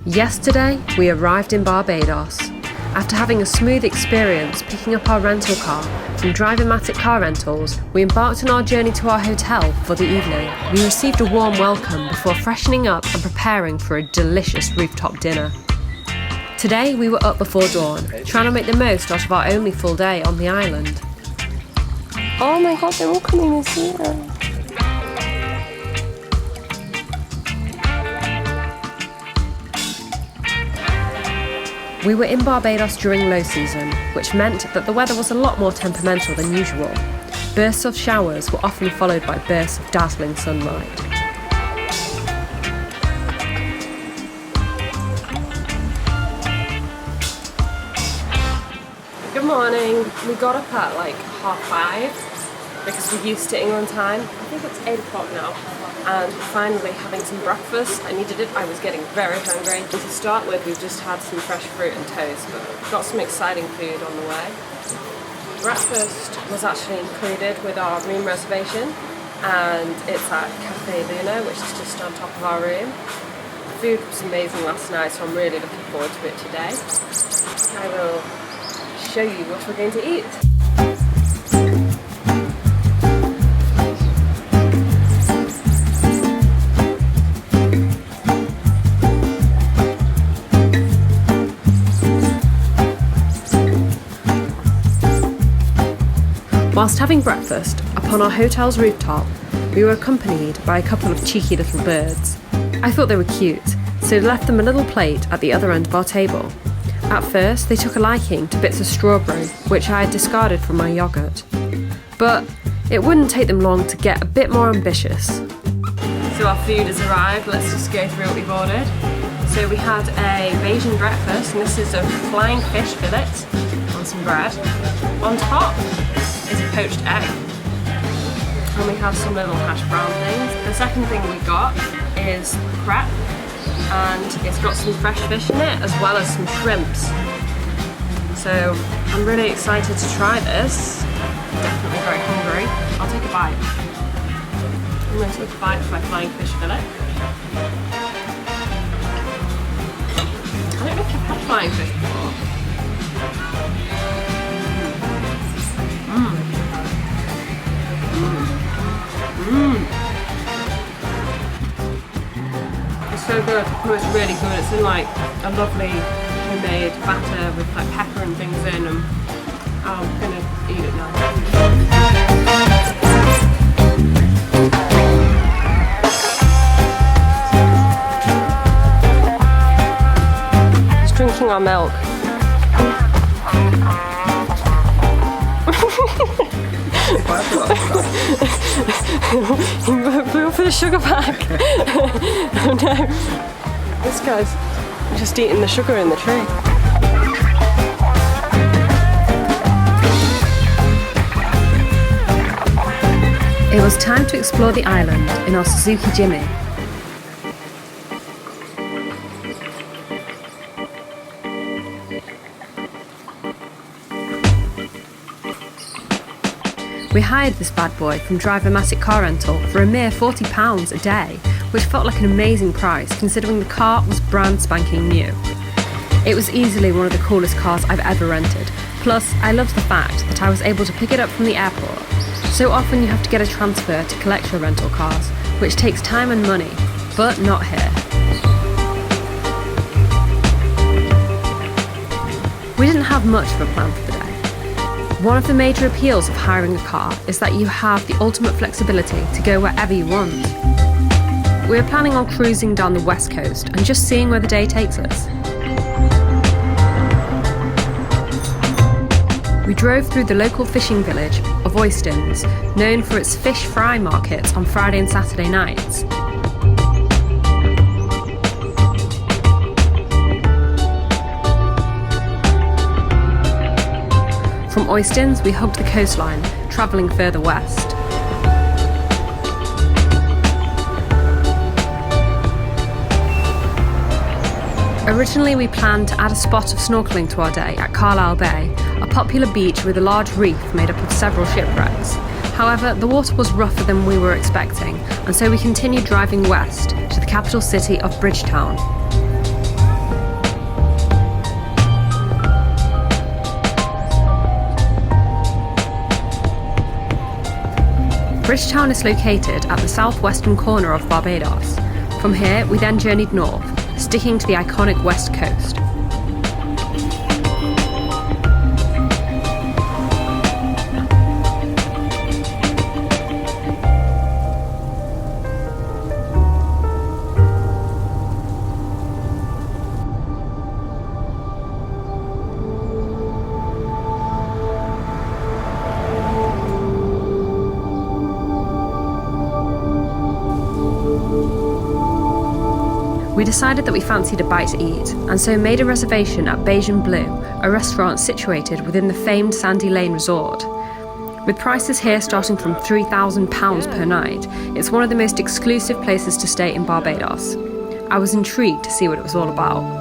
Yesterday, we arrived in Barbados. After having a smooth experience picking up our rental car from Drive-A-Matic Car Rentals, we embarked on our journey to our hotel for the evening. We received a warm welcome before freshening up and preparing for a delicious rooftop dinner. Today, we were up before dawn, trying to make the most out of our only full day on the island. Oh my god, they're all coming this year. We were in Barbados during low season, which meant that the weather was a lot more temperamental than usual. Bursts of showers were often followed by bursts of dazzling sunlight. Good morning. We got up at like 5:30 because we're used to England time. I think it's 8 o'clock now. And we're finally having some breakfast. I needed it, I was getting very hungry. And to start with, we've just had some fresh fruit and toast, but we've got some exciting food on the way. Breakfast was actually included with our room reservation, and it's at Cafe Luna, which is just on top of our room. The food was amazing last night, so I'm really looking forward to it today. I will show you what we're going to eat. Whilst having breakfast, upon our hotel's rooftop, we were accompanied by a couple of cheeky little birds. I thought they were cute, so left them a little plate at the other end of our table. At first, they took a liking to bits of strawberry, which I had discarded from my yoghurt. But it wouldn't take them long to get a bit more ambitious. So our food has arrived, let's just go through what we've ordered. So we had a Bayesian breakfast, and this is a flying fish fillet on some bread. On top is a poached egg, and we have some little hash brown things. The second thing we got is crepe, and it's got some fresh fish in it as well as some shrimps. So I'm really excited to try this. Definitely very hungry. I'll take a bite. I'm going to take a bite of my flying fish fillet. I don't know if I've had flying fish before. It's so good. Oh, it's really good. It's in like a lovely homemade batter with like pepper and things in, and I'm gonna eat it now. Just drinking our milk. We'll for the sugar pack. Oh no. This guy's just eating the sugar in the tree. It was time to explore the island in our Suzuki Jimmy. We hired this bad boy from Drive-A-Matic Car Rental for a mere £40 a day, which felt like an amazing price considering the car was brand spanking new. It was easily one of the coolest cars I've ever rented, plus I loved the fact that I was able to pick it up from the airport. So often you have to get a transfer to collect your rental cars, which takes time and money, but not here. We didn't have much of a plan for the day. One of the major appeals of hiring a car is that you have the ultimate flexibility to go wherever you want. We were planning on cruising down the west coast and just seeing where the day takes us. We drove through the local fishing village of Oystins, known for its fish fry markets on Friday and Saturday nights. From Oystins, we hugged the coastline, travelling further west. Originally, we planned to add a spot of snorkelling to our day at Carlisle Bay, a popular beach with a large reef made up of several shipwrecks. However, the water was rougher than we were expecting, and so we continued driving west to the capital city of Bridgetown. Bridgetown is located at the southwestern corner of Barbados. From here, we then journeyed north, sticking to the iconic west coast. We decided that we fancied a bite to eat, and so made a reservation at Beige and Blue, a restaurant situated within the famed Sandy Lane resort. With prices here starting from £3,000 per night, it's one of the most exclusive places to stay in Barbados. I was intrigued to see what it was all about.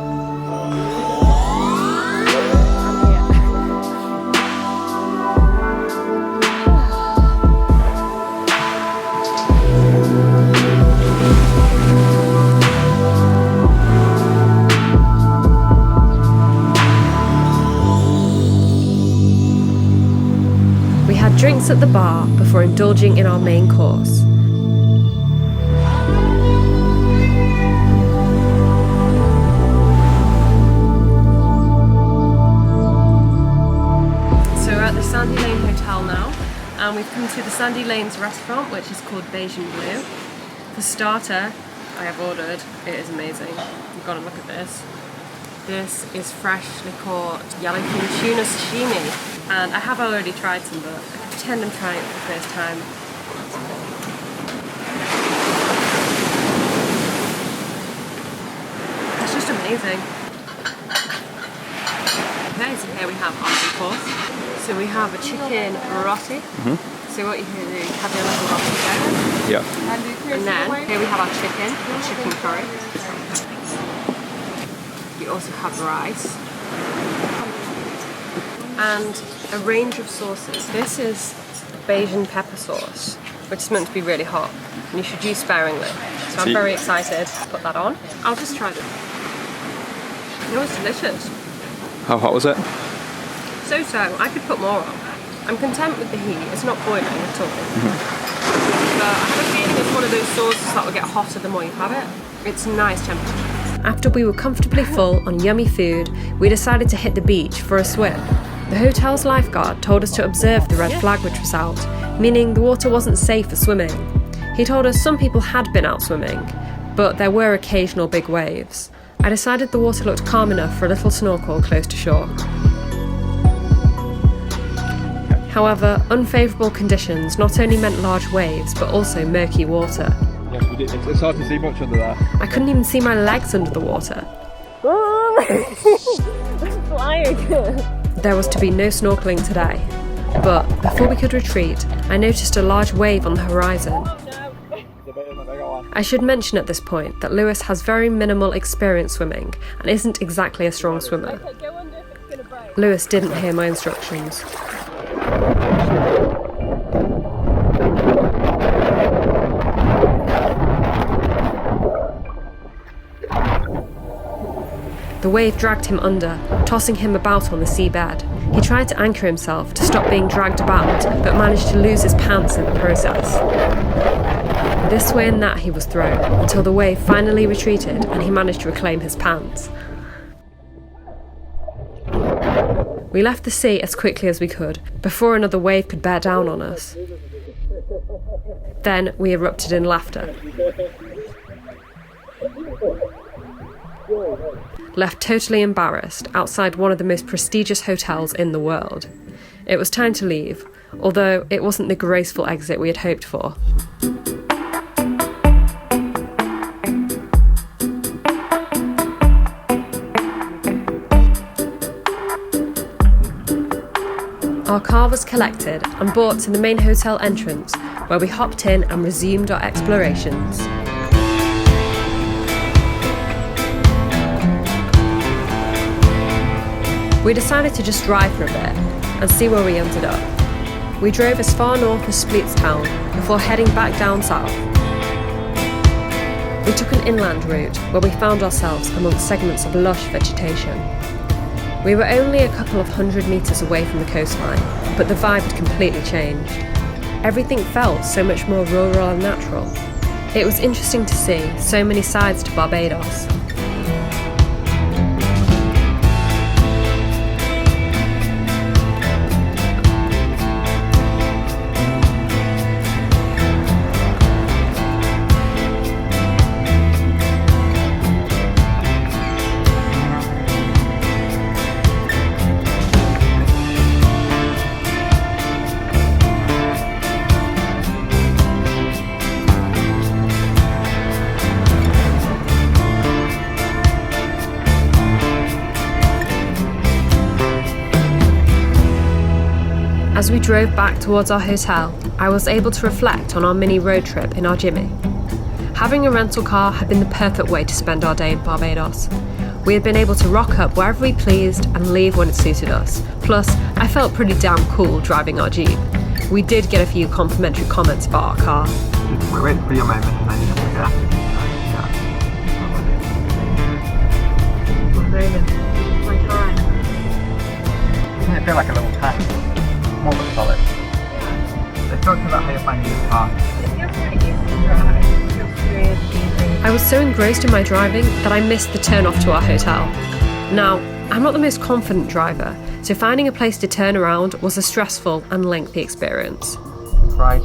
Drinks at the bar before indulging in our main course. So we're at the Sandy Lane Hotel now, and we've come to the Sandy Lanes restaurant, which is called Beige and Blue. For starter, I have ordered, it is amazing. You've got to look at this. This is freshly caught yellowfin tuna sashimi, and I have already tried some, but I can pretend I'm trying it for the first time. It's just amazing. Okay, so here we have our main course. So we have a chicken roti. So what you can do, you have your little roti there. Yeah. And then here we have our chicken curry. You also have rice and a range of sauces. This is Bajan pepper sauce, which is meant to be really hot, and you should use sparingly. So I'm very excited to put that on. I'll just try it. It was delicious. How hot was it? So, I could put more on. I'm content with the heat, it's not boiling at all. But I have a feeling it's one of those sauces that will get hotter the more you have it. It's nice temperature. After we were comfortably full on yummy food, we decided to hit the beach for a swim. The hotel's lifeguard told us to observe the red flag which was out, meaning the water wasn't safe for swimming. He told us some people had been out swimming, but there were occasional big waves. I decided the water looked calm enough for a little snorkel close to shore. However, unfavourable conditions not only meant large waves, but also murky water. Yes, it's hard to see much under there. I couldn't even see my legs under the water. I'm flying. There was to be no snorkelling today, but before we could retreat, I noticed a large wave on the horizon. I should mention at this point that Lewis has very minimal experience swimming and isn't exactly a strong swimmer. Lewis didn't hear my instructions. The wave dragged him under, tossing him about on the seabed. He tried to anchor himself to stop being dragged about, but managed to lose his pants in the process. This way and that he was thrown, until the wave finally retreated and he managed to reclaim his pants. We left the sea as quickly as we could, before another wave could bear down on us. Then we erupted in laughter. Left totally embarrassed outside one of the most prestigious hotels in the world. It was time to leave, although it wasn't the graceful exit we had hoped for. Our car was collected and brought to the main hotel entrance, where we hopped in and resumed our explorations. We decided to just drive for a bit and see where we ended up. We drove as far north as Spleetstown before heading back down south. We took an inland route where we found ourselves amongst segments of lush vegetation. We were only a couple of 100 metres away from the coastline, but the vibe had completely changed. everything felt so much more rural and natural. It was interesting to see so many sides to Barbados. As we drove back towards our hotel, I was able to reflect on our mini road trip in our Jimmy. Having a rental car had been the perfect way to spend our day in Barbados. We had been able to rock up wherever we pleased and leave when it suited us. Plus, I felt pretty damn cool driving our Jeep. We did get a few complimentary comments about our car. We're waiting for your moment and then you just forget. Moment. My time. Doesn't it feel like a little tank? More than solid. They talked about how you're finding your car. I was so engrossed in my driving that I missed the turn off to our hotel. Now, I'm not the most confident driver, so finding a place to turn around was a stressful and lengthy experience. Right.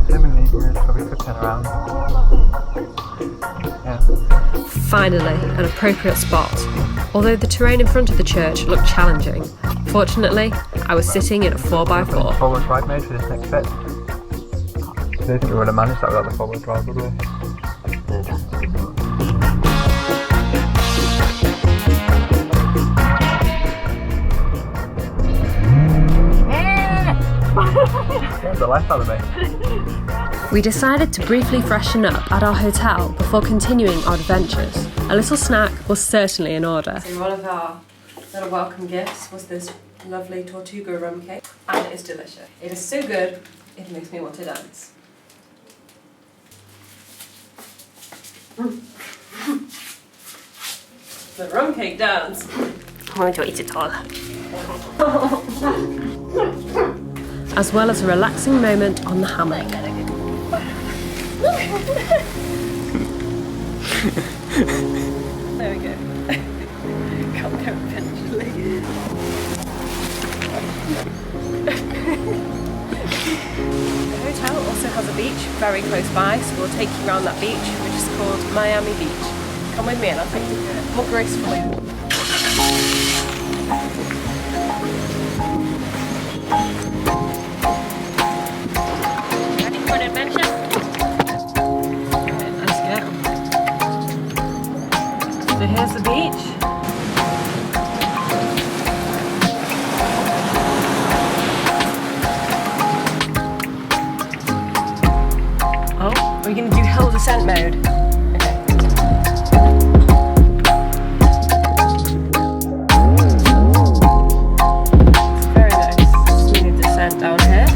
Similarly, we could turn around. Yeah. Finally, an appropriate spot. Although the terrain in front of the church looked challenging, fortunately, I was sitting in a 4x4. Forward drive mode for this next bit. I don't think we would have managed that without the forward drive, would we? Scared the life out of me. We decided to briefly freshen up at our hotel before continuing our adventures. A little snack was certainly in order. So one of our little welcome gifts was this lovely Tortuga rum cake, and it is delicious. It is so good, it makes me want to dance. The rum cake dance. I want to eat it all. As well as a relaxing moment on the hammock. There we go. Got there eventually. The hotel also has a beach very close by, so we'll take you around that beach, which is called Miami Beach. Come with me and I'll take you through it more gracefully. Ready for an adventure? Let's go. So here's the beach. Oh, are we going to do hill descent mode? Very nice. Smooth descent down here.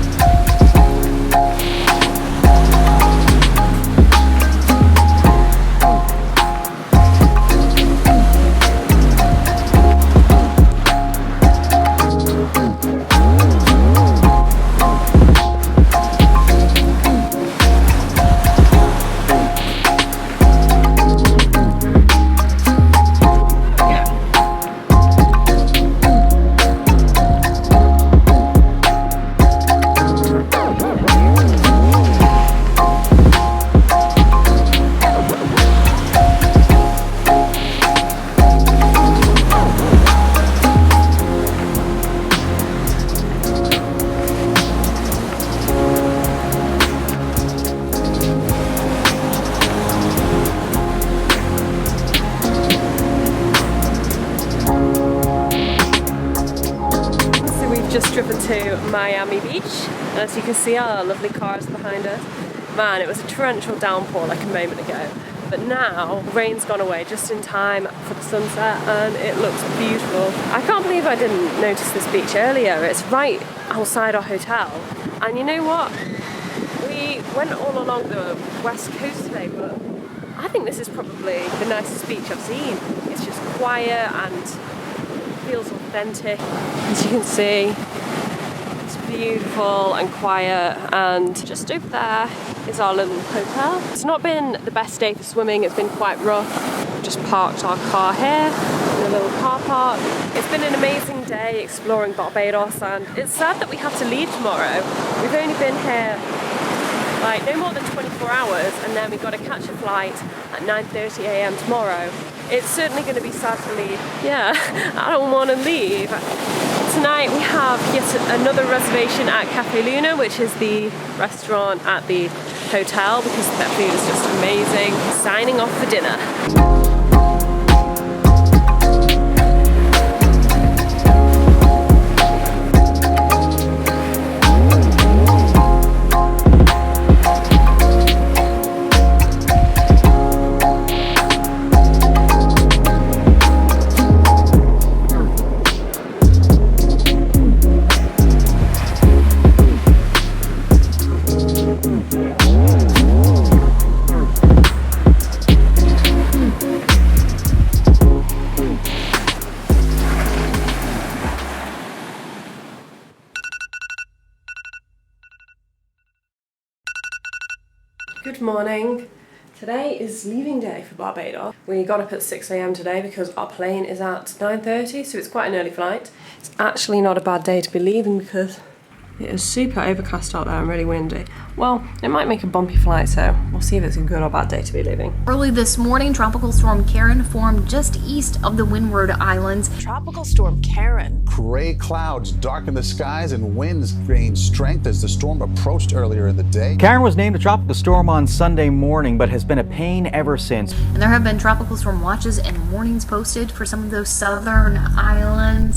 Just driven to Miami Beach, and as you can see our lovely cars behind us. Man, it was a torrential downpour like a moment ago, but now the rain's gone away just in time for the sunset and it looks beautiful. I can't believe I didn't notice this beach earlier. It's right outside our hotel, and you know what? We went all along the west coast today, but I think this is probably the nicest beach I've seen. It's just quiet and feels authentic. As you can see, it's beautiful and quiet, and just over there is our little hotel. It's not been the best day for swimming, it's been quite rough. We've just parked our car here in a little car park. It's been an amazing day exploring Barbados, and it's sad that we have to leave tomorrow. We've only been here like no more than 24 hours, and then we've got to catch a flight at 9:30 a.m. tomorrow. It's certainly going to be sad to leave. Yeah, I don't want to leave. Tonight we have yet another reservation at Cafe Luna, which is the restaurant at the hotel, because their food is just amazing. Signing off for dinner. Good morning. Today is leaving day for Barbados. We got up at 6 a.m. today because our plane is at 9:30, so it's quite an early flight. It's actually not a bad day to be leaving because it is super overcast out there and really windy. Well, it might make a bumpy flight, so we'll see if it's a good or bad day to be leaving. Early this morning, Tropical Storm Karen formed just east of the Windward Islands. Tropical Storm Karen. Gray clouds darken the skies and winds gained strength as the storm approached earlier in the day. Karen was named a tropical storm on Sunday morning, but has been a pain ever since. And there have been tropical storm watches and warnings posted for some of those southern islands.